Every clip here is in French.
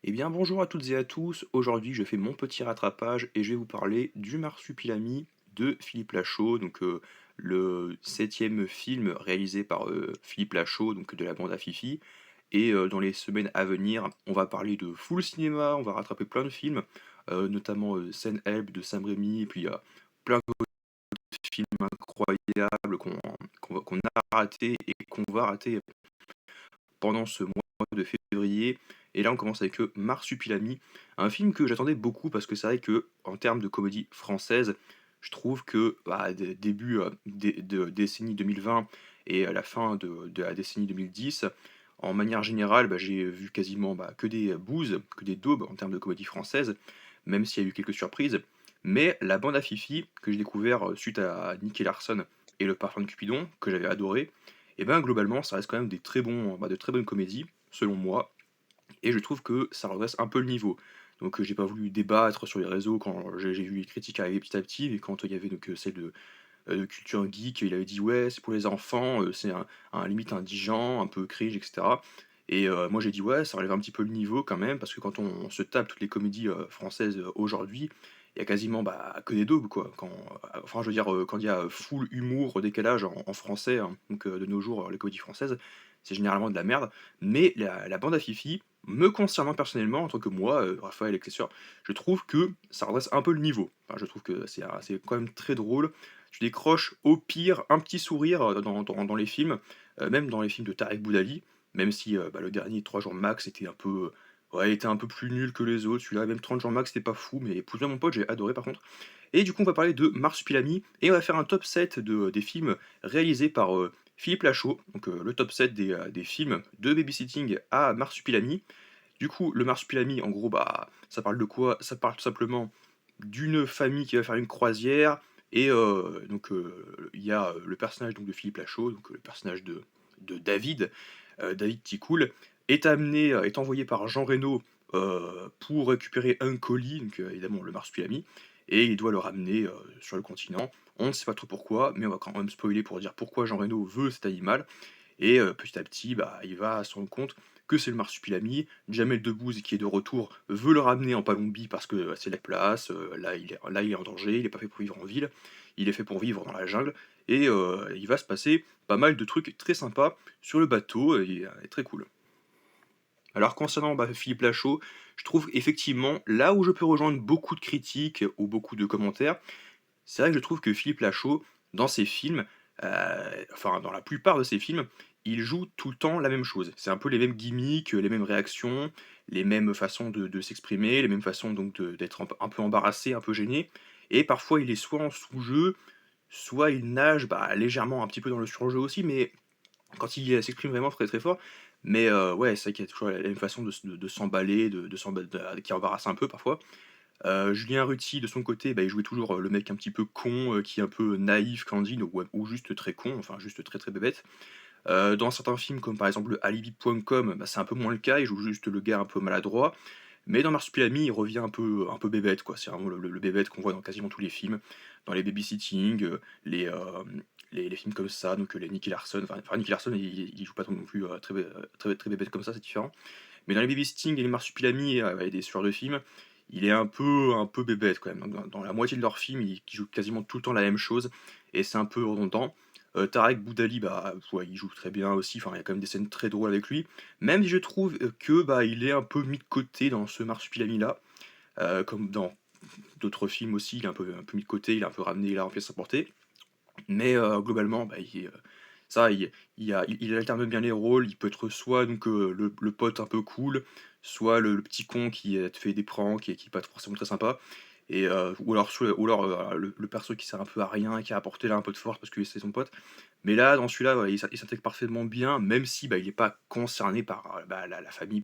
Eh bien bonjour à toutes et à tous, aujourd'hui je fais mon petit rattrapage et je vais vous parler du Marsupilami de Philippe Lachaud, le septième film réalisé par Philippe Lachaud, donc de la bande à Fifi. Et dans les semaines à venir, on va parler de full cinéma, on va rattraper plein de films, notamment Scène de Sam Raimi, et puis plein d'autres films incroyables qu'on a ratés et qu'on va rater pendant ce mois de février. Et là, on commence avec Marsupilami, un film que j'attendais beaucoup parce que c'est vrai que en termes de comédie française, je trouve que début de décennie 2020 et à la fin de la décennie 2010, en manière générale, j'ai vu quasiment que des bouses, que des daubes en termes de comédie française, même s'il y a eu quelques surprises. Mais la bande à Fifi, que j'ai découvert suite à Nicky Larson et Le Parfum de Cupidon, que j'avais adoré, et ben globalement, ça reste quand même de très bonnes comédies, selon moi, et je trouve que ça redresse un peu le niveau. Donc j'ai pas voulu débattre sur les réseaux quand j'ai vu les critiques arriver petit à petit, et quand il y avait celle de Culture Geek, il avait dit ouais c'est pour les enfants, c'est un limite indigent, un peu cringe, etc. Et moi j'ai dit ouais ça relève un petit peu le niveau quand même, parce que quand on se tape toutes les comédies françaises aujourd'hui, il y a quasiment que des daubes quoi. Enfin je veux dire quand il y a full humour, décalage en français, hein, de nos jours les comédies françaises, c'est généralement de la merde. Mais la bande à Fifi, me concernant personnellement, en tant que moi, Raphaël Excesseur, je trouve que ça redresse un peu le niveau. Enfin, je trouve que c'est quand même très drôle. Tu décroches au pire un petit sourire dans les films, même dans les films de Tarek Boudali, même si le dernier 3 jours max était un peu, ouais, était un peu plus nul que les autres. Celui-là, même 30 jours max, c'était pas fou, mais Épouse-moi mon pote, j'ai adoré par contre. Et du coup, on va parler de Marsupilami, et on va faire un top 7 des films réalisés par Philippe Lachaud, le top 7 des films de babysitting à Marsupilami. Du coup, le Marsupilami, en gros, ça parle de quoi? Ça parle tout simplement d'une famille qui va faire une croisière, et il y a le personnage donc de Philippe Lachaud, le personnage de David, David Ticoul, est envoyé par Jean Reno pour récupérer un colis, évidemment le Marsupilami, et il doit le ramener sur le continent. On ne sait pas trop pourquoi, mais on va quand même spoiler pour dire pourquoi Jean Reno veut cet animal. Et petit à petit, il va se rendre compte que c'est le marsupilami. Jamel Debbouze, qui est de retour, veut le ramener en Palombie parce que c'est la place. Là, il est en danger, il n'est pas fait pour vivre en ville, il est fait pour vivre dans la jungle. Et il va se passer pas mal de trucs très sympas sur le bateau, et très cool. Alors concernant Philippe Lachaud, je trouve effectivement, là où je peux rejoindre beaucoup de critiques ou beaucoup de commentaires, c'est vrai que je trouve que Philippe Lachaud, dans ses films, enfin dans la plupart de ses films, il joue tout le temps la même chose. C'est un peu les mêmes gimmicks, les mêmes réactions, les mêmes façons de s'exprimer, les mêmes façons donc d'être un peu embarrassé, un peu gêné. Et parfois il est soit en sous-jeu, soit il nage légèrement un petit peu dans le surjeu aussi, mais quand il s'exprime vraiment très très fort. Mais ouais, c'est vrai qu'il y a toujours la même façon de s'emballer, qui embarrasse un peu parfois. Julien Rutty, de son côté, il jouait toujours le mec un petit peu con, qui est un peu naïf, candide, ou juste très con, enfin juste très très bébête. Dans certains films, comme par exemple Alibi.com, c'est un peu moins le cas, il joue juste le gars un peu maladroit. Mais dans Marsupilami, il revient un peu bébête, quoi. C'est vraiment le bébête qu'on voit dans quasiment tous les films, dans les babysitting, les films comme ça, les Nicky Larson. Enfin Nicky Larson, il joue pas non plus très bébête comme ça, c'est différent. Mais dans les babysitting et les Marsupilami, et des sueurs de films, il est un peu bébête quand même. Donc dans la moitié de leurs films, il joue quasiment tout le temps la même chose, et c'est un peu redondant. Tarek Boudali, ouais, il joue très bien aussi, enfin, il y a quand même des scènes très drôles avec lui. Même si je trouve que il est un peu mis de côté dans ce Marsupilami-là, comme dans d'autres films aussi, il est un peu mis de côté, il est un peu ramené, il a rempli sa portée. Mais globalement, il alterne bien les rôles. Il peut être soit le pote un peu cool, soit le petit con qui te fait des pranks et qui est pas forcément très sympa. Et ou alors le perso qui sert un peu à rien et qui a apporté là un peu de force parce que c'est son pote. Mais là, dans celui-là, ouais, il s'intègre parfaitement bien, même si il n'est pas concerné par la famille.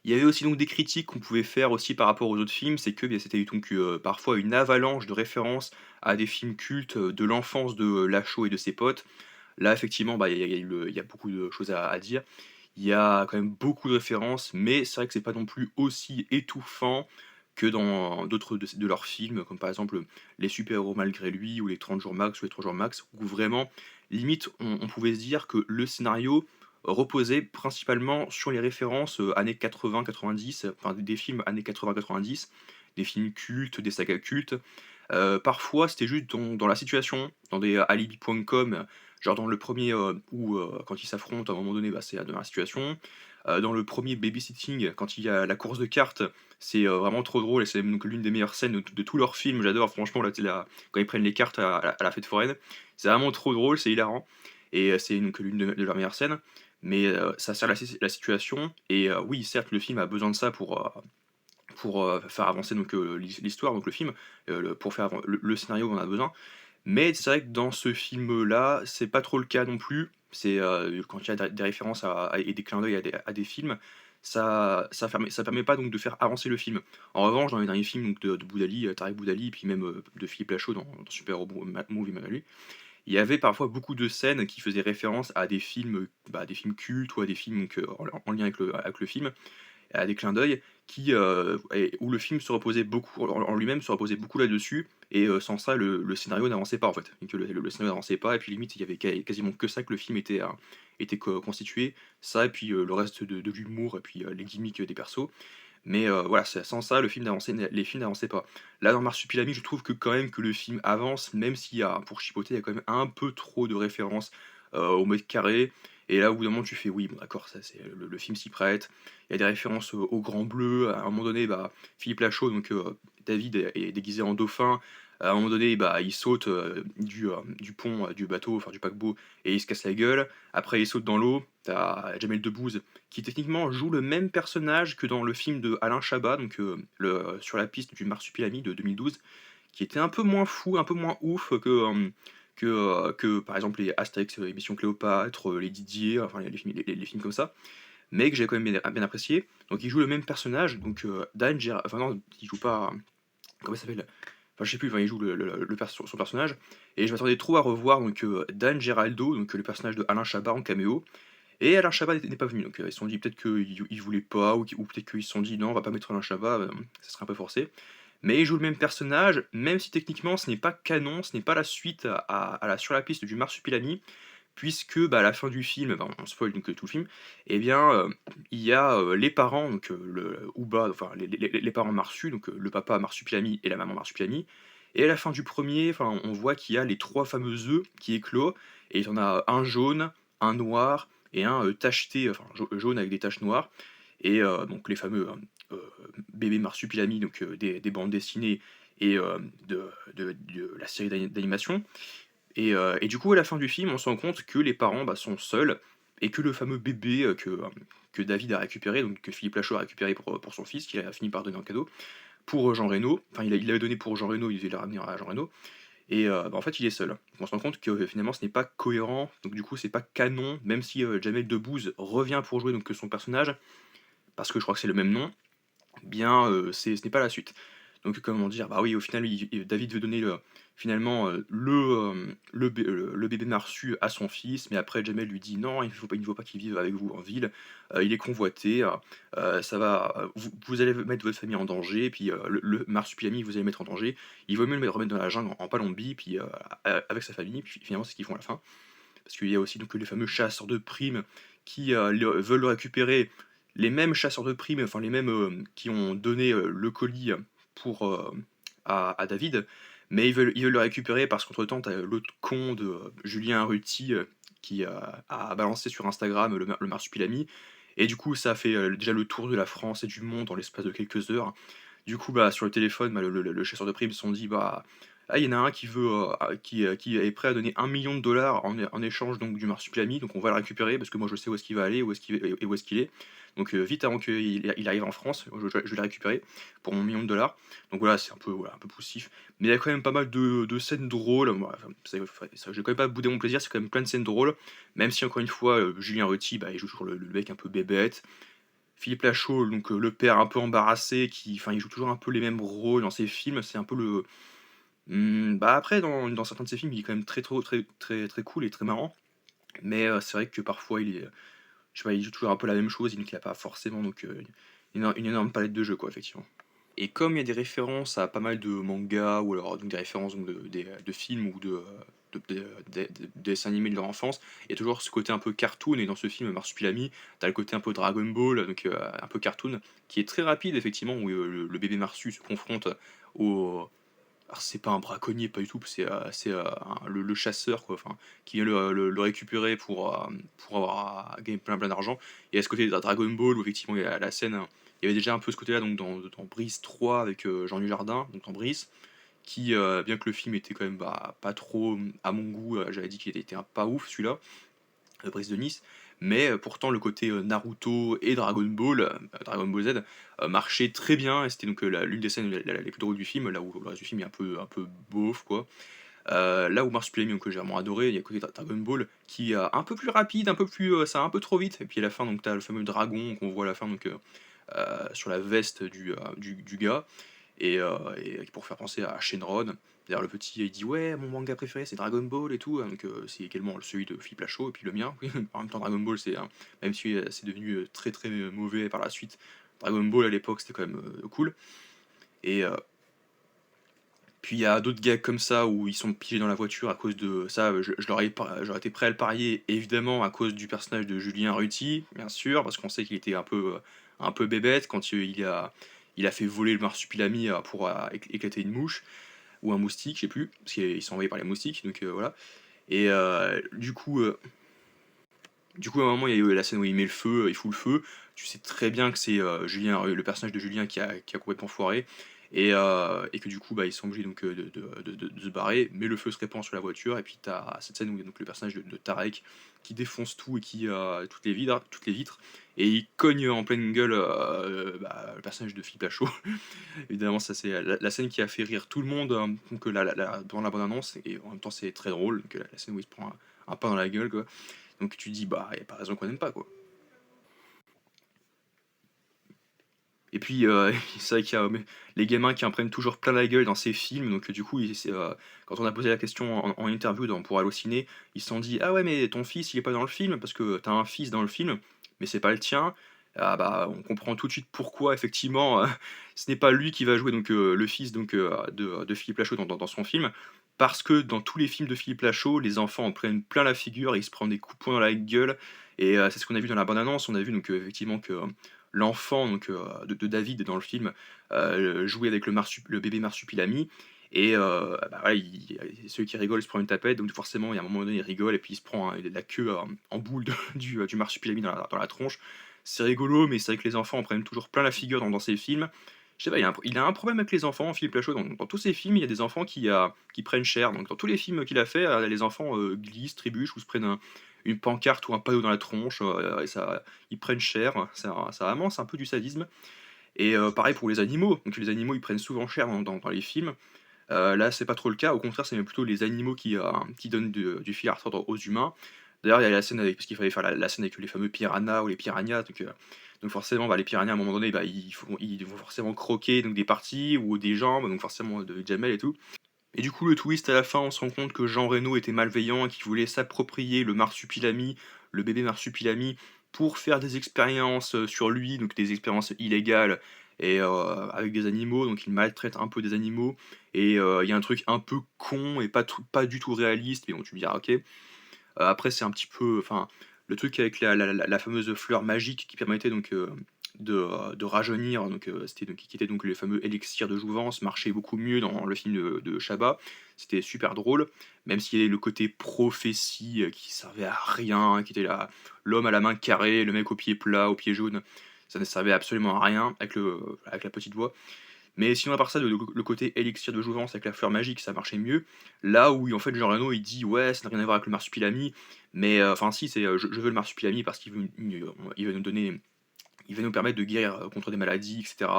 Il y avait aussi donc des critiques qu'on pouvait faire aussi par rapport aux autres films, c'est que c'était donc parfois une avalanche de références à des films cultes de l'enfance de Lachaud et de ses potes. Là, effectivement, il y a beaucoup de choses à dire. Il y a quand même beaucoup de références, mais c'est vrai que c'est pas non plus aussi étouffant que dans d'autres de leurs films, comme par exemple Les Super-héros malgré lui, ou Les 30 jours max, ou Les 3 jours max, où vraiment, limite, on pouvait se dire que le scénario reposait principalement sur les références, années 80-90, enfin des films années 80-90, des films cultes, des sagas cultes. Parfois, c'était juste dans la situation, dans des alibi.com, genre dans le premier er où, quand ils s'affrontent à un moment donné, bah, c'est dans la situation. Dans le premier Babysitting, quand il y a la course de cartes, c'est, vraiment trop drôle et c'est donc l'une des meilleures scènes de tous leurs films. J'adore franchement la quand ils prennent les cartes à la fête foraine. C'est vraiment trop drôle, c'est hilarant et c'est donc l'une de leurs meilleures scènes. Mais, ça sert la situation et oui, certes, le film a besoin de ça pour faire avancer donc l'histoire, donc le film, pour faire le scénario dont on a besoin. Mais c'est vrai que dans ce film-là, c'est pas trop le cas non plus. C'est, quand il y a des références et des clins d'œil à des films, ça permet pas donc de faire avancer le film. En revanche, dans les derniers films donc de Boudali, Tarek Boudali, puis même, de Philippe Lachaud dans Super Robot Movie Malgré, il y avait parfois beaucoup de scènes qui faisaient référence à des films, bah, des films cultes ou à des films donc, en lien avec le film à des clins d'œil où le film se reposait beaucoup en lui-même se reposait beaucoup là-dessus et sans ça le scénario n'avançait pas en fait. Et que le scénario n'avançait pas et puis limite il y avait quasiment que ça que le film était constitué, ça et puis le reste de l'humour et puis les gimmicks des persos. Mais voilà, sans ça les films n'avançaient pas. Là dans Marsupilami, je trouve que quand même que le film avance, même s'il y a pour chipoter, il y a quand même un peu trop de références, au mètre carré et là au bout d'un moment tu fais: «Oui bon d'accord, ça c'est le film s'y prête». Il y a des références au Grand Bleu, à un moment donné, bah, Philippe Lachaud donc David est déguisé en dauphin. À un moment donné, bah, il saute, du pont, du bateau, enfin du paquebot et il se casse la gueule. Après il saute dans l'eau. T'as Jamel Debbouze qui techniquement joue le même personnage que dans le film de Alain Chabat, donc Sur la piste du marsupilami de 2012, qui était un peu moins fou, un peu moins ouf que par exemple les Astérix, Mission Cléopâtre, les Didier, enfin les films les films comme ça, mais que j'ai quand même bien apprécié. Donc il joue le même personnage, donc Dan Gérard enfin non, il joue pas, comment il s'appelle? Enfin je sais plus, enfin il joue son personnage et je m'attendais trop à revoir donc Dan Geraldo, donc le personnage de Alain Chabat en caméo et Alain Chabat n'est pas venu, donc ils se sont dit peut-être qu'ils voulaient pas ou peut-être qu'ils se sont dit: «Non, on va pas mettre Alain Chabat, ça serait un peu forcé». Mais il joue le même personnage, même si techniquement ce n'est pas canon, ce n'est pas la suite à la Sur la piste du marsupilami, puisque, bah, à la fin du film, bah, on spoil donc tout le film, et bien, il y a, les parents, donc le Uba, enfin les parents Marsu, donc le papa Marsupilami et la maman Marsupilami et à la fin du premier, enfin, on voit qu'il y a les 3 fameux œufs qui éclosent et il y en a un jaune, un noir et un, tacheté, enfin jaune avec des taches noires et donc les fameux, bébés Marsupilami, donc des bandes dessinées et de la série d'animation et du coup, à la fin du film, on se rend compte que les parents, bah, sont seuls et que le fameux bébé, que David a récupéré, donc que Philippe Lachaud a récupéré pour son fils, qu'il a fini par donner en cadeau, pour Jean Reno, enfin il l'avait donné pour Jean Reno, il devait le ramener à Jean Reno et bah, en fait, il est seul. Donc on se rend compte que finalement, ce n'est pas cohérent, donc du coup, c'est pas canon, même si, Jamel Debbouze revient pour jouer donc son personnage, parce que je crois que c'est le même nom, bien, ce n'est pas la suite. Donc comment dire? Bah oui, au final, David veut donner, finalement, le bébé Marsu à son fils, mais après Jamel lui dit: «Non, il ne faut pas qu'il vive avec vous en ville, il est convoité, ça va, vous allez mettre votre famille en danger, puis, le Marsupilami, vous allez mettre en danger. Il vaut mieux le remettre dans la jungle en Palombie, puis, avec sa famille», puis finalement, c'est ce qu'ils font à la fin. Parce qu'il y a aussi donc les fameux chasseurs de primes qui, veulent le récupérer. Les mêmes chasseurs de primes, enfin les mêmes, qui ont donné, le colis pour, à David, mais ils veulent le récupérer parce qu'entre-temps, tu as l'autre con de, Julien Arruti, qui, a balancé sur Instagram le marsupilami et du coup, ça a fait, déjà le tour de la France et du monde en l'espace de quelques heures. Du coup, bah, sur le téléphone, bah, le chasseur de primes se sont dit: «Bah, ah, il y en a un qui veut, qui est prêt à donner 1 million de dollars en échange donc du marsupilami, donc on va le récupérer parce que moi je sais où est-ce qu'il va aller, où est-ce qu'il est. Donc vite avant qu'il arrive en France, je vais le récupérer pour mon 1 million de dollars». Donc voilà, c'est un peu, voilà, un peu poussif. Mais il y a quand même pas mal de scènes drôles. Moi, enfin, je vais quand même pas bouder mon plaisir, c'est quand même plein de scènes drôles, même si encore une fois, Julien Reti, bah, il joue toujours le mec un peu bébête. Philippe Lachaud, donc le père un peu embarrassé qui enfin, il joue toujours un peu les mêmes rôles dans ses films. C'est un peu le bah, après dans certains de ses films, il est quand même très cool et très marrant. Mais c'est vrai que parfois il est, je sais pas, il joue toujours un peu la même chose, donc il a pas forcément donc une énorme palette de jeux quoi, effectivement. Et comme il y a des références à pas mal de mangas ou alors donc des références donc de films ou de dessins animés de leur enfance, il y a toujours ce côté un peu cartoon et dans ce film Marsupilami, tu as le côté un peu Dragon Ball, donc un peu cartoon, qui est très rapide effectivement où, le bébé Marsu se confronte au alors c'est pas un braconnier, pas du tout, le chasseur quoi, enfin, qui vient le récupérer pour avoir gagné plein d'argent. Et à ce côté de Dragon Ball où effectivement il y a la scène, il y avait déjà un peu ce côté-là donc dans Brice 3 avec Jean Dujardin, donc dans Brice, qui bien que le film était quand même pas trop à mon goût, j'avais dit qu'il était pas ouf celui-là, Brice de Nice. Mais pourtant le côté Naruto et Dragon Ball Z, marchait très bien et c'était donc l'une des scènes les plus drôles du film, là où le reste du film est un peu beauf quoi. Là où Marsupilami, donc que j'ai vraiment adoré, il y a le côté Dragon Ball qui est un peu plus rapide, un peu plus, ça va un peu trop vite. Et puis à la fin, donc tu as le fameux dragon qu'on voit à la fin, donc sur la veste du gars, et pour faire penser à Shenron. D'ailleurs, le petit, il dit ouais, mon manga préféré c'est Dragon Ball et tout, donc c'est également celui de Philippe Lachaud et puis le mien. En même temps, Dragon Ball, même si c'est devenu très très mauvais par la suite, Dragon Ball à l'époque c'était quand même cool. Et puis il y a d'autres gags comme ça où ils sont piégés dans la voiture à cause de ça, j'aurais été prêt à le parier, évidemment à cause du personnage de Julien Ruti, bien sûr, parce qu'on sait qu'il était un peu bébête quand il a fait voler le marsupilami pour éclater une mouche, ou un moustique, je sais plus, parce qu'ils sont envoyés par les moustiques, donc voilà. Et du coup, à un moment, il y a eu la scène où il met le feu, il fout le feu. Tu sais très bien que c'est Julien, le personnage de Julien qui a complètement foiré. Et que du coup, bah, ils sont obligés donc, de se barrer. Mais le feu se répand sur la voiture. Et puis, tu as cette scène où il y a donc le personnage de Tarek qui défonce tout et qui toutes les vitres. Et il cogne en pleine gueule le personnage de Philippe Lachaud. Évidemment, ça c'est la scène qui a fait rire tout le monde donc, pendant la bande-annonce. Et en même temps, c'est très drôle. Donc, la scène où il se prend un pain dans la gueule, quoi. Donc tu dis, bah, y a pas raison qu'on n'aime pas, quoi. Et puis, c'est vrai qu'il y a les gamins qui en prennent toujours plein la gueule dans ces films, donc du coup, quand on a posé la question en interview pour Allociné, ils se sont dit: «Ah ouais, mais ton fils, il est pas dans le film parce que t'as un fils dans le film, mais c'est pas le tien». Ah bah, on comprend tout de suite pourquoi effectivement, ce n'est pas lui qui va jouer donc le fils donc de Philippe Lachaud dans son film. Parce que dans tous les films de Philippe Lachaud, les enfants en prennent plein la figure et ils se prennent des coups de poing dans la gueule. Et c'est ce qu'on a vu dans la bande annonce. On a vu donc effectivement que l'enfant donc de David dans le film jouait avec le bébé marsupilami. Et bah, voilà, ceux qui rigolent se prennent une tapette, donc forcément il y a un moment donné il rigole et puis il se prend la queue en boule du marsupilami dans la tronche. C'est rigolo, mais c'est vrai que les enfants en prennent toujours plein la figure dans ces films. Je sais pas, il a un problème avec les enfants, Philippe Lachaud. Dans tous ses films, il y a des enfants qui prennent cher. Donc dans tous les films qu'il a fait, les enfants glissent, trébuchent ou se prennent une pancarte ou un panneau dans la tronche, et ça, ils prennent cher. Ça vraiment, c'est un peu du sadisme. Et pareil pour les animaux. Donc les animaux, ils prennent souvent cher dans les films. Là, c'est pas trop le cas. Au contraire, c'est même plutôt les animaux qui donnent du fil à retordre aux humains. D'ailleurs, il y a la scène parce qu'il fallait faire la scène avec les fameux piranhas ou les piranhas. Donc forcément, bah, les piranhas, à un moment donné, bah, ils vont forcément croquer donc des parties ou des jambes, donc forcément de Jamel et tout. Et du coup, le twist à la fin, on se rend compte que Jean Reno était malveillant et qu'il voulait s'approprier le marsupilami, le bébé marsupilami, pour faire des expériences sur lui, donc des expériences illégales et avec des animaux. Donc il maltraite un peu des animaux. Et il y a un truc un peu con et pas du tout réaliste, mais bon, tu me diras, ok. Après, c'est un petit peu. Enfin, le truc avec la fameuse fleur magique qui permettait donc de rajeunir, donc, qui était donc le fameux élixir de jouvence, marchait beaucoup mieux dans le film de Chabat. C'était super drôle, même s'il y avait le côté prophétie qui servait à rien, qui était là, l'homme à la main carrée, le mec au pied plat, au pied jaune. Ça ne servait absolument à rien avec la petite voix. Mais sinon, à part ça, le côté élixir de jouvence avec la fleur magique, ça marchait mieux. Là où, en fait, Jean Reno, il dit ouais, ça n'a rien à voir avec le marsupilami, mais enfin, si, c'est je veux le marsupilami parce qu'il veut nous donner, il va nous permettre de guérir contre des maladies, etc.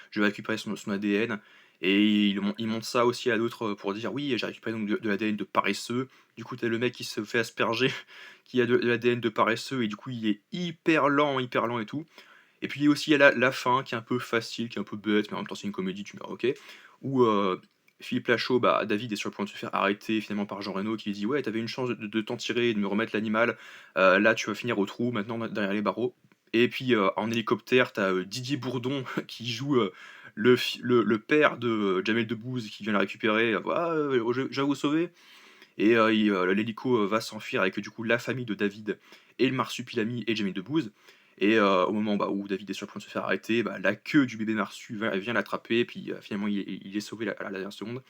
Je vais récupérer son ADN. Et il montre ça aussi à d'autres pour dire oui, j'ai récupéré donc de l'ADN de paresseux. Du coup, t'as le mec qui se fait asperger, qui a de l'ADN de paresseux, et du coup, il est hyper lent et tout. Et puis aussi, il y a la fin qui est un peu facile, qui est un peu bête, mais en même temps, c'est une comédie, tu me diras, ok. Où Philippe Lachaud, bah, David est sur le point de se faire arrêter finalement par Jean Reno qui lui dit ouais, t'avais une chance de t'en tirer et de me remettre l'animal. Là, tu vas finir au trou, maintenant derrière les barreaux. Et puis en hélicoptère, t'as Didier Bourdon qui joue le père de Jamel Debbouze qui vient la récupérer, «Ah, je viens vous sauver» et l'hélico, va s'enfuir avec du coup la famille de David et le marsupilami et Jamel Debbouze et au moment, bah, où David est sur le point de se faire arrêter, bah, la queue du bébé marsu vient l'attraper puis, finalement il est sauvé à la dernière seconde.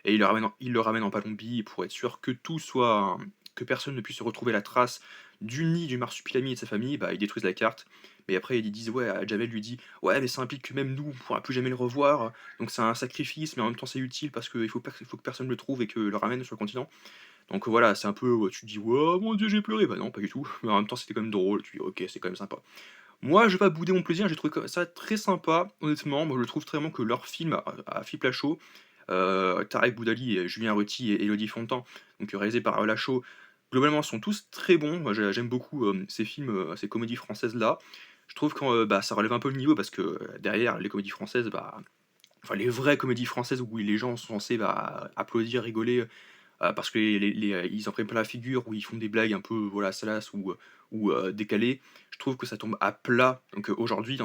Et il le ramène en Colombie pour être sûr que tout soit que personne ne puisse retrouver la trace du nid du marsupilami et de sa famille, bah, ils détruisent la carte. Mais après ils disent ouais, Jamel lui dit: «Ouais, mais ça implique que même nous, on pourra plus jamais le revoir, donc c'est un sacrifice, mais en même temps c'est utile parce qu'il faut que personne le trouve et que le ramène sur le continent». Donc voilà, c'est un peu, tu te dis: «Oh mon Dieu, j'ai pleuré». Bah non, pas du tout, mais en même temps c'était quand même drôle, tu dis: «OK, c'est quand même sympa». Moi, je vais pas bouder mon plaisir, j'ai trouvé ça très sympa, honnêtement. Moi, je trouve vraiment que leurs films à Philippe Lachaud, Tarek Boudali et Julien Reuty et Élodie Fontan, donc réalisés par, Lachaud, globalement sont tous très bons. Moi, j'aime beaucoup, ces films, ces comédies françaises-là. Je trouve que, bah, ça relève un peu le niveau parce que, derrière les comédies françaises, bah, enfin les vraies comédies françaises où les gens sont censés, bah, applaudir, rigoler, parce que ils en prennent plein la figure, ou ils font des blagues un peu, voilà, salaces ou décalées. Je trouve que ça tombe à plat, donc aujourd'hui,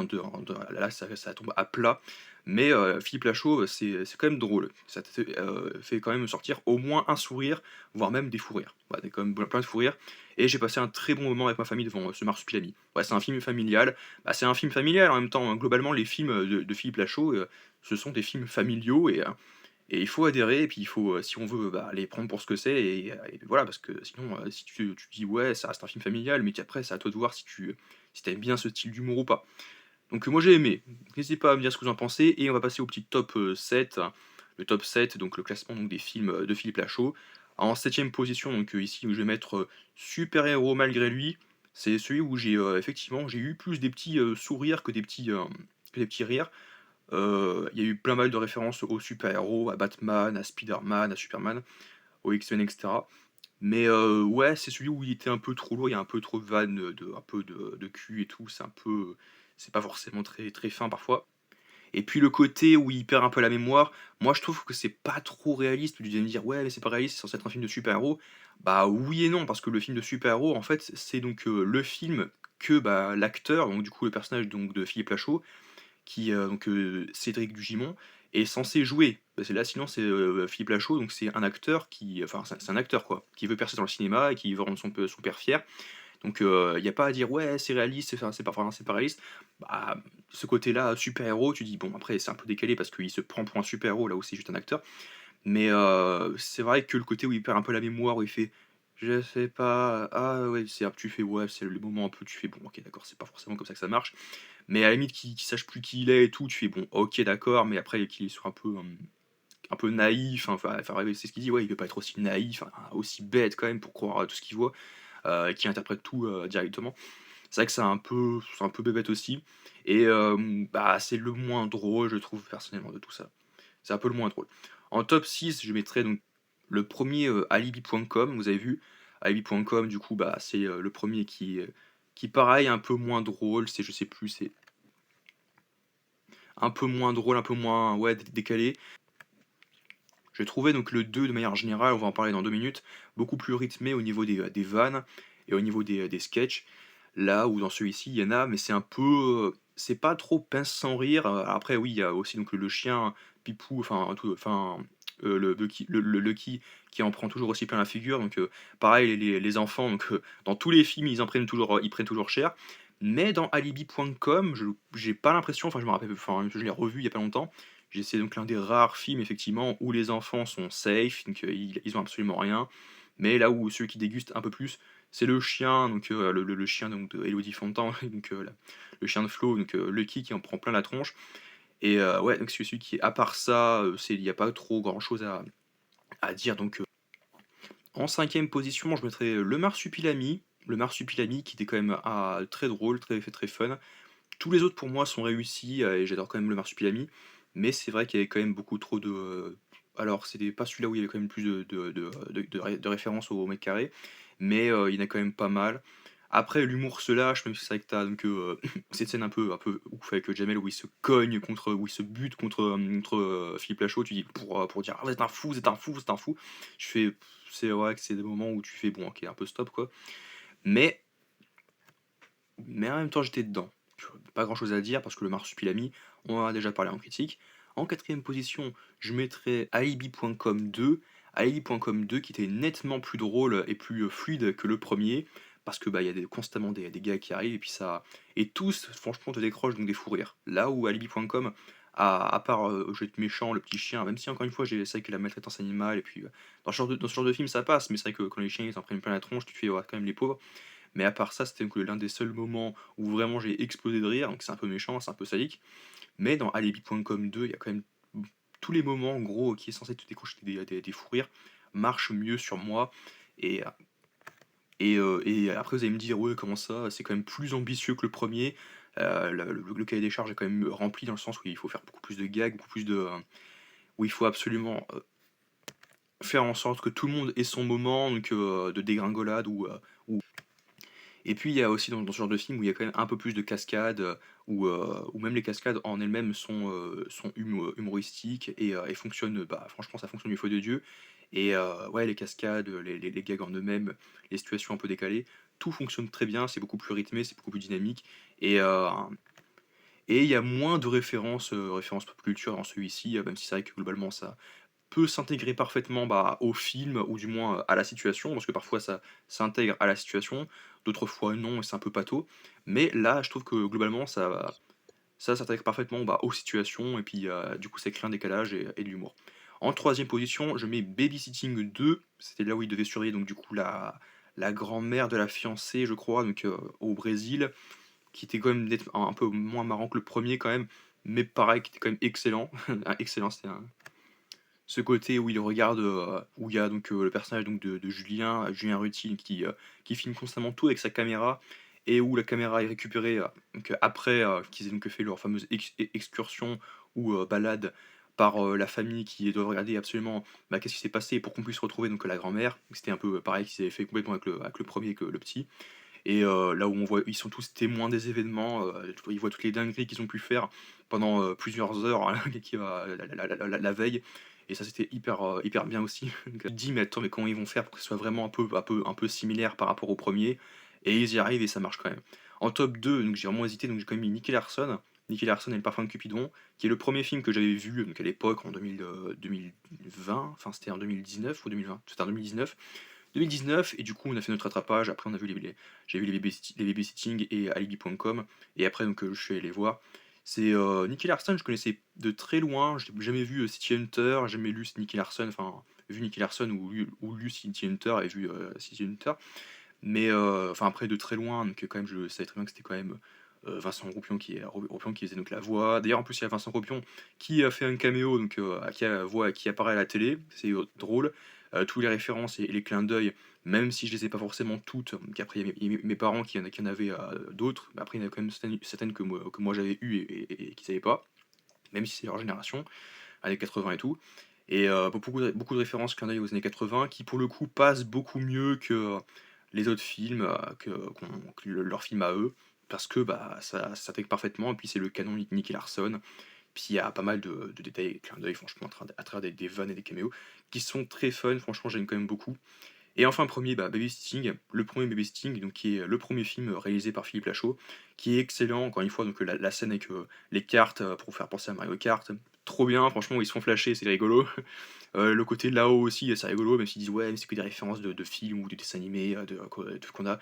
là, ça tombe à plat, mais Philippe Lachaud, c'est quand même drôle. Ça te fait quand même sortir au moins un sourire, voire même des fous rires. Voilà, des quand même plein de fous rires et j'ai passé un très bon moment avec ma famille devant, ce Marsupilami. Ouais, c'est un film familial, bah, c'est un film familial en même temps, hein. Globalement, les films, de Philippe Lachaud, ce sont des films familiaux et il faut adhérer et puis il faut, si on veut, bah, les prendre pour ce que c'est et voilà, parce que sinon, si tu dis: «Ouais, ça reste un film familial», mais qu'après c'est à toi de voir si tu aimes bien ce style d'humour ou pas. Donc moi j'ai aimé. N'hésitez pas à me dire ce que vous en pensez et on va passer au petit top, 7, le top 7, donc le classement donc des films, de Philippe Lachaud. En septième position, donc ici où je vais mettre, Super héros malgré lui. C'est celui où effectivement j'ai eu plus des petits, sourires que des petits rires. Il y a eu plein mal de références aux super-héros, à Batman, à Spider-Man, à Superman, aux X-Men et cetera. Mais ouais, c'est celui où il était un peu trop lourd, il y a un peu trop de vannes, un peu de cul et tout, c'est pas forcément très très fin parfois. Et puis le côté où il perd un peu la mémoire, moi je trouve que c'est pas trop réaliste. Tu vas me dire: «Ouais, mais c'est pas réaliste, c'est censé être un film de super-héros». Bah oui et non, parce que le film de super-héros, en fait, c'est donc, le film que, bah, l'acteur, donc du coup le personnage donc de Philippe Lachaud, Cédric Dugimon est censé jouer. Parce que là sinon c'est, Philippe Lachaud, donc c'est un acteur c'est un acteur quoi, qui veut percer dans le cinéma et qui veut rendre son père fier. Donc il y a pas à dire: «Ouais, c'est réaliste, c'est pas réaliste». Bah, ce côté-là, super-héros, tu dis: «Bon après c'est un peu décalé parce qu'il se prend pour un super-héros là où c'est juste un acteur». Mais c'est vrai que le côté où il perd un peu la mémoire, où il fait: «Je sais pas, ah ouais», tu fais: «Ouais», c'est le moment un peu tu fais: «Bon OK d'accord, c'est pas forcément comme ça que ça marche». Mais à la limite qu'il sache plus qui il est et tout, tu fais: «Bon OK d'accord», mais après qu'il soit un peu naïf, hein, ouais, c'est ce qu'il dit, ouais, il veut pas être aussi naïf, hein, aussi bête quand même pour croire à tout ce qu'il voit, qui interprète tout, directement. C'est vrai que c'est un peu bébête aussi et bah, c'est le moins drôle, je trouve, personnellement, de tout ça. C'est un peu le moins drôle. En top 6 je mettrais donc le premier er alibi.com, vous avez vu? Alibi.com, du coup, bah, c'est, le premier qui pareil, est un peu moins drôle, c'est je sais plus, c'est un peu moins drôle, un peu moins, ouais, décalé. J'ai trouvé donc le 2 de manière générale, on va en parler dans 2 minutes, beaucoup plus rythmé au niveau des vannes et au niveau des sketchs. Là où dans celui-ci, il y en a, mais c'est un peu, c'est pas trop pince sans rire, après oui, il y a aussi donc le chien Pipou, le Lucky qui en prend toujours aussi plein la figure, donc pareil les enfants donc dans tous les films, ils prennent toujours cher. Mais dans alibi.com, je j'ai pas l'impression, enfin je me rappelle, enfin je l'ai revu il y a pas longtemps, c'est donc l'un des rares films effectivement où les enfants sont safe, donc ils ont absolument rien. Mais là où celui qui déguste un peu plus, c'est le chien, donc le chien donc de Elodie Fontan, donc le chien de Flo, donc Lucky qui en prend plein la tronche. Et ouais, donc c'est celui qui, à part ça, il y a pas trop grand chose à dire. Donc en cinquième position, je mettrais le Marsupilami qui était quand même très drôle, très fun. Tous les autres pour moi sont réussis, et j'adore quand même le Marsupilami, mais c'est vrai qu'il y avait quand même beaucoup trop de, alors c'était pas celui-là où il y avait quand même plus de références au mètre carré, mais il y en a quand même pas mal. Après l'humour se lâche, même si c'est vrai que tu donc cette scène un peu ouf avec Jamel où il se cogne contre où il se bute contre, Philippe Lachaud, tu dis pour dire: «Ah vous êtes un fou, vous êtes un fou, vous êtes un fou». Je fais: «C'est vrai que c'est des moments où tu fais: "Bon OK, un peu stop quoi». Mais mais en même temps j'étais dedans. pas grand chose à dire parce que le marsupilami, on en a déjà parlé en critique. En quatrième position, je mettrais Alibi.com 2. Alibi.com 2 qui était nettement plus drôle et plus fluide que le premier, parce que bah, il y a constamment des gars qui arrivent, et puis ça. Et tous, franchement, te décrochent donc des fous rires. Là où Alibi.com, à part Je vais être méchant, le petit chien, même si encore une fois, c'est que la maltraitance animale, et puis dans ce genre de film ça passe, mais c'est vrai que quand les chiens ils s'en prennent plein la tronche, tu te fais ouais, quand même les pauvres. Mais à part ça, c'était donc l'un des seuls moments où vraiment j'ai explosé de rire, donc c'est un peu méchant, c'est un peu sadique. Mais dans Alibi.com 2, il y a quand même tous les moments, en gros, qui est censé te décrocher des fous rires, marchent mieux sur moi. Et, et après, vous allez me dire, ouais, comment ça? C'est quand même plus ambitieux que le premier. Le cahier des charges est quand même rempli dans le sens où il faut faire beaucoup plus de gags, beaucoup plus de. Où il faut absolument faire en sorte que tout le monde ait son moment donc, de dégringolade et puis il y a aussi dans ce genre de film où il y a quand même un peu plus de cascades, où même les cascades en elles-mêmes sont humoristiques et fonctionnent, bah, franchement ça fonctionne du feu de Dieu. Et ouais, les cascades, les gags en eux-mêmes, les situations un peu décalées, tout fonctionne très bien, c'est beaucoup plus rythmé, c'est beaucoup plus dynamique. Et, euh, et il y a moins de références pop culture dans celui-ci, même si c'est vrai que globalement ça, peut s'intégrer parfaitement bah, au film ou du moins à la situation, parce que parfois ça s'intègre à la situation, d'autres fois non, et c'est un peu pâteau. Mais là, je trouve que globalement, ça s'intègre parfaitement bah, aux situations, et puis du coup, ça crée un décalage et de l'humour. En troisième position, je mets Babysitting 2, c'était là où il devait surveiller donc du coup la grand-mère de la fiancée, je crois, donc au Brésil, qui était quand même un peu moins marrant que le premier quand même, mais pareil, qui était quand même excellent. Excellent, c'était ce côté où il regarde, où il y a donc le personnage donc de Julien, Julien Rutil qui filme constamment tout avec sa caméra et où la caméra est récupérée donc, après qu'ils aient donc fait leur fameuse excursion ou balade par la famille qui doit regarder absolument bah, qu'est-ce qui s'est passé pour qu'on puisse retrouver donc la grand-mère. C'était un peu pareil qu'ils avaient fait complètement avec le premier que le petit. Et là où on voit, ils sont tous témoins des événements, ils voient toutes les dingueries qu'ils ont pu faire pendant plusieurs heures la veille. Et ça, c'était hyper bien aussi. Donc, tu te dis, mais attends, mais comment ils vont faire pour que ce soit vraiment un peu similaire par rapport au premier? Et ils y arrivent et ça marche quand même. En top 2 donc j'ai vraiment hésité, donc j'ai quand même mis Nicky Larson. Nicky Larson et le parfum de Cupidon, qui est le premier film que j'avais vu donc à l'époque en 2020, enfin c'était en 2019 ou 2020, c'était en 2019. 2019 et du coup on a fait notre rattrapage, après on a vu j'ai vu les babysitting et alibi.com et après donc je suis allé les voir. C'est Nicky Larson, je connaissais de très loin, j'ai jamais vu City Hunter, jamais lu Nicky Larson, enfin vu Nicky Larson ou lu City Hunter et vu City Hunter, mais enfin après de très loin, donc quand même je savais très bien que c'était quand même Vincent Roupion qui faisait donc la voix. D'ailleurs en plus il y a Vincent Roupion qui a fait un caméo donc qui apparaît à la télé, c'est drôle. Tous les références et les clins d'œil, même si je les ai pas forcément toutes, qu'après il y a mes parents qui en avaient d'autres, mais après il y en a quand même certaines que moi j'avais eues et qu'ils savaient pas, même si c'est leur génération, années 80 et tout. Et beaucoup de références clins d'œil aux années 80 qui pour le coup passent beaucoup mieux que les autres films, leurs films à eux, parce que bah, ça s'intègre parfaitement, et puis c'est le canon Nicky Larson. Puis il y a pas mal de détails et clins d'œil, franchement, à travers des vannes et des caméos, qui sont très fun, franchement, j'aime quand même beaucoup. Et enfin, premier, bah, Babysitting, le premier Babysitting, donc qui est le premier film réalisé par Philippe Lachaud, qui est excellent, encore une fois, donc la scène avec les cartes pour faire penser à Mario Kart, trop bien, franchement, ils se font flasher, c'est rigolo. Le côté de là-haut aussi, c'est rigolo, même s'ils disent ouais, mais c'est que des références de films ou de dessins animés qu'on a.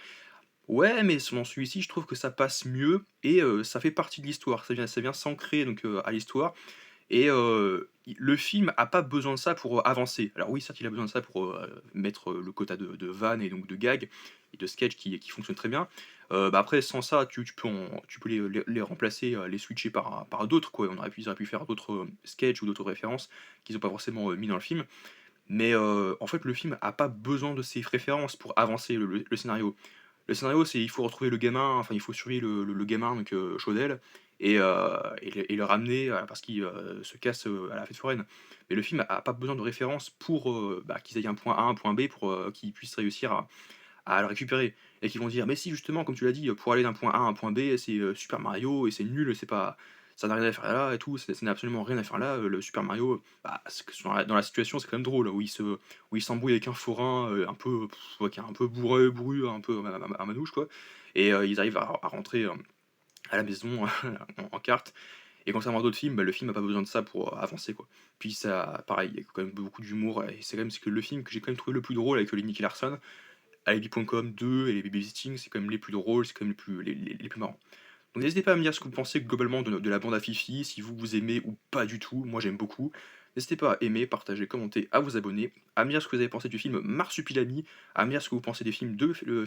Ouais, mais selon celui-ci, je trouve que ça passe mieux et ça fait partie de l'histoire. Ça vient s'ancrer donc à l'histoire. Et le film a pas besoin de ça pour avancer. Alors oui, certes, il a besoin de ça pour mettre le quota de vannes et donc de gags et de sketchs qui fonctionnent très bien. Bah après, sans ça, tu peux les remplacer, les switcher par d'autres, quoi. Ils auraient pu faire d'autres sketchs ou d'autres références qu'ils n'ont pas forcément mis dans le film. Mais en fait, le film a pas besoin de ces références pour avancer le scénario. Le scénario, c'est il faut retrouver le gamin, enfin il faut surveiller le gamin, donc Chaudel, et le ramener parce qu'il se casse à la fête foraine. Mais le film a pas besoin de références pour bah, qu'ils aient un point A, un point B, pour qu'ils puissent réussir à le récupérer. Et qu'ils vont dire, mais si justement, comme tu l'as dit, pour aller d'un point A à un point B, c'est Super Mario et c'est nul, c'est pas, ça n'a rien à faire là et tout, ça n'a absolument rien à faire là. Le Super Mario, bah, dans la situation, c'est quand même drôle, où il s'embrouille avec un forain un peu, ouais, qui est un peu bourru, un peu à manouche, quoi. Et ils arrivent à rentrer. à la maison en carte. Et concernant d'autres films, bah, le film a pas besoin de ça pour avancer, quoi. Puis ça, pareil, il y a quand même beaucoup d'humour, et c'est quand même ce que le film que j'ai quand même trouvé le plus drôle avec Nicky Larson. Alibi.com 2 et les Babysitting, c'est quand même les plus drôles, c'est quand même les plus marrants. Donc n'hésitez pas à me dire ce que vous pensez globalement de la bande à Fifi, si vous aimez ou pas du tout, moi j'aime beaucoup. N'hésitez pas à aimer, partager, commenter, à vous abonner, à me dire ce que vous avez pensé du film Marsupilami, à me dire ce que vous pensez des films de Philippe